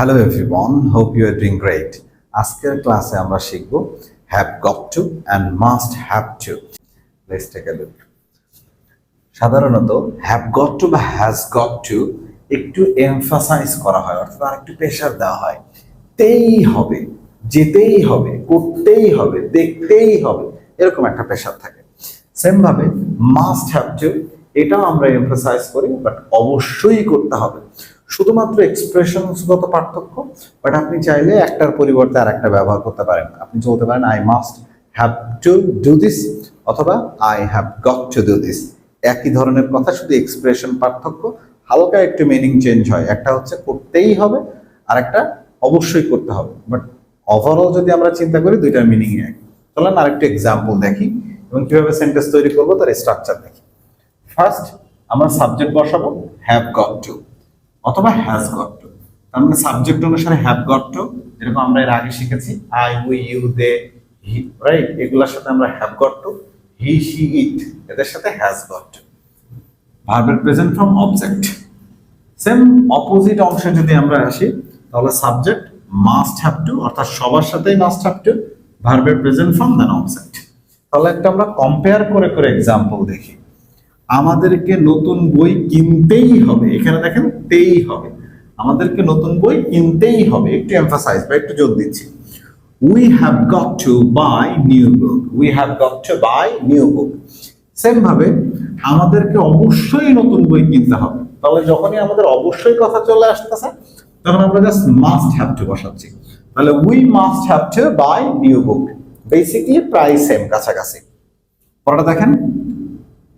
Hello everyone, hope you are doing great. আজকের ক্লাসে আমরা শিখব have got to and must have to. Let's take a look. সাধারণত have got to বা has got to একটু emphasise করা হয়, অর্থাৎ আরেকটু প্রেশার দেওয়া হয়। তেই হবে, যেতেই হবে, করতেই হবে, দেখতেই হবে, এরকম একটা প্রেশার থাকে। সেম ভাবে মাস্ট হ্যাভ টু, এটাও আমরা এমফাসাইজ করি, বাট অবশ্যই করতে হবে। শুধুমাত্র এক্সপ্রেশনসগত পার্থক্য, বাট আপনি চাইলে একটার পরিবর্তে আর একটা ব্যবহার করতে পারেন। আপনি বলতে পারেন I must have to do this, অথবা I have got to do this. একই ধরনের কথা, শুধু এক্সপ্রেশন পার্থক্য, হালকা একটু মিনিং চেঞ্জ হয়। একটা হচ্ছে করতেই হবে, আর একটা অবশ্যই করতে হবে। বাট ওভারঅল যদি আমরা চিন্তা করি, দুইটার মিনিং এক। চলেন আরেকটু এক্সাম্পল দেখি এবং কিভাবে সেন্টেন্স তৈরি করবো তার স্ট্রাকচার দেখি। ফার্স্ট আমরা সাবজেক্ট বসাবো হ্যাভ গট টু অথবা হ্যাজ গট টু। তার মানে সাবজেক্ট অনুসারে হ্যাভ গট টু, যেরকম আমরা এর আগে শিখেছি I, we, you, they, he, right? এগুলোর সাথে আমরা have got to, he, she, it, এদের সাথে হ্যাজ গট টু। ভার্বের present form object. Same opposite অংশে যদি আমরা আসি, তাহলে সাবজেক্ট মাস্ট হ্যাভ টু, অর্থাৎ সবার সাথেই মাস্ট হ্যাভ টু, ভার্বের প্রেজেন্ট ফর্ম দেন অবজেক্ট। তাহলে একটা আমরা কম্পেয়ার করে করে এক্সাম্পল দেখি। আমাদেরকে নতুন বই কিনতেই হবে, এখানে দেখেন তেই হবে, আমাদেরকে নতুন বই কিনতেই হবে। একটু এমফাসাইজ বা একটু জোর দিচ্ছি, we have got to buy new book, we have got to buy new book. Same ভাবে আমাদেরকে অবশ্যই নতুন বই কিনতে হবে। তাহলে যখনই আমাদের অবশ্যই কথা চলে আসতেছে, তখন আমরা জাস্ট মাস্ট হ্যাভ টু বসাচ্ছি। তাহলে we must have to buy new book, basically প্রায় সেম, কাছাকাছি। পরেটা দেখেন,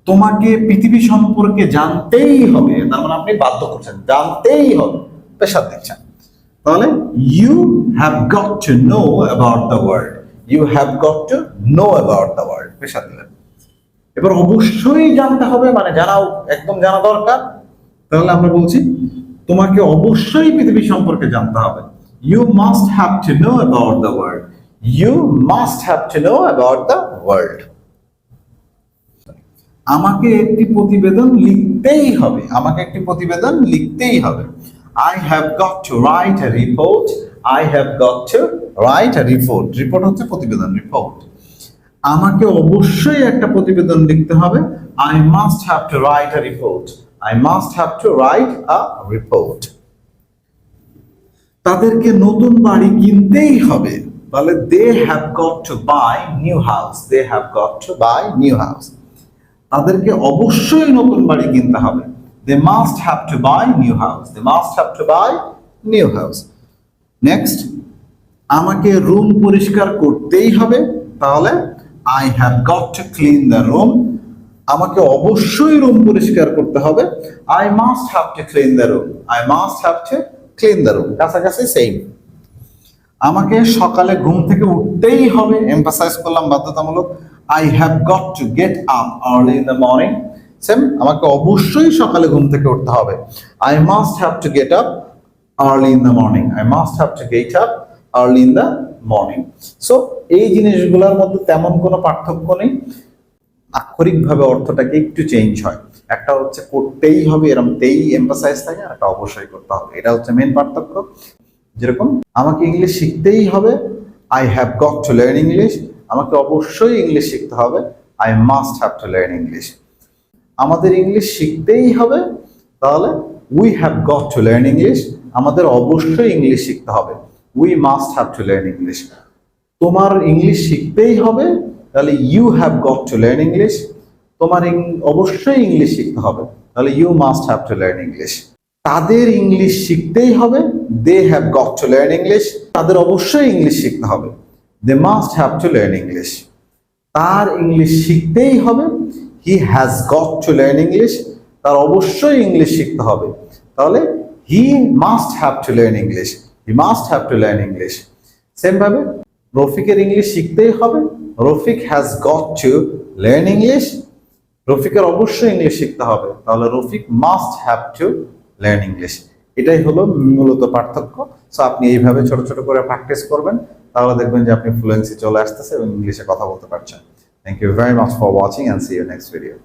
তোমাকে পৃথিবী সম্পর্কে জানতেই হবে, তার মানে আপনি বাধ্য করছেন, জানতেই হবে, প্রেশার দিচ্ছেন। তাহলে you have got to know about the world, you have got to know about the world, pressure দিলেন। এবার অবশ্যই জানতে হবে, মানে জানাও, একদম জানা দরকার। তাহলে আমরা বলছি তোমাকে অবশ্যই পৃথিবী সম্পর্কে জানতে হবে, you must have to know about the world, you must have to know about the world. আমাকে একটি প্রতিবেদন লিখতেই হবে, আমাকে একটি প্রতিবেদন লিখতেই হবে, I have got to write a report, I have got to write a report. Report হচ্ছে প্রতিবেদন, রিপোর্ট। আমাকে অবশ্যই একটা প্রতিবেদন লিখতে হবে, I must have to write a report, I must have to write a report. তাদেরকে নতুন বাড়ি কিনতেই হবে, তাহলে they have got to buy new house, they have got to buy new house. তাদেরকে অবশ্যই নতুন বাড়ি কিনতে হবে, they must have to buy new house, they must have to buy new house. Next, আমাকে রুম পরিষ্কার করতেই হবে, তাহলে I have got to clean the room, আমাকে অবশ্যই রুম পরিষ্কার করতে হবে, I must have to clean the room, I must have to clean the room, কাছাকাছি সেম। আমাকে সকালে ঘুম থেকে উঠতেই হবে, এমফাসাইজ করলাম বাধ্যতামূলক, I have got to get up early in the morning. Same, আমাকে অবশ্যই সকালে ঘুম থেকে উঠতে হবে, I must have to get up early in the morning, I must have to get up early in the morning. So এই জিনিসগুলোর মধ্যে তেমন কোনো পার্থক্য নেই, আক্ষরিকভাবে অর্থটাকে একটু চেঞ্জ হয়। একটা হচ্ছে করতেই হবে, এরকম তেই এমফাসাইজ থাকে, আর একটা অবশ্যই করতে হবে, এটা হচ্ছে মেন পার্থক্য। যেরকম আমাকে ইংলিশ শিখতেই হবে, I have got to learn English, আমাকে অবশ্যই ইংলিশ শিখতে হবে, I must have to learn English. আমাদের ইংলিশ শিখতেই হবে, তাহলে we have got to learn English, আমাদের অবশ্যই ইংলিশ শিখতে হবে, we must have to learn English. তোমার ইংলিশ শিখতেই হবে, তাহলে you have got to learn English, তোমার অবশ্যই ইংলিশ শিখতে হবে, তাহলে you must have to learn English. তাদের ইংলিশ শিখতেই হবে, they have got to learn English, তাদের অবশ্যই ইংলিশ শিখতে হবে, they must have to learn English. তার ইংলিশ শিখতেই হবে, he has got to learn English, তার অবশ্যই ইংলিশ শিখতে হবে, তাহলে he must have to learn English, he must have to learn English. Same ভাবে রফিকের ইংলিশ শিখতেই হবে, Rafiq has got to learn English, রফিকের অবশ্যই ইংলিশ শিখতে হবে, তাহলে Rafiq must have to learn English. এটাই হলো মূলত পার্থক্য। সো আপনি এইভাবে ছোট ছোট করে প্র্যাকটিস করবেন, তাহলে দেখবেন যে আপনি ফ্লুয়েন্সি চলে আসতেছে এবং ইংলিশে কথা বলতে পারছেন। Thank you very much for watching and see you next video.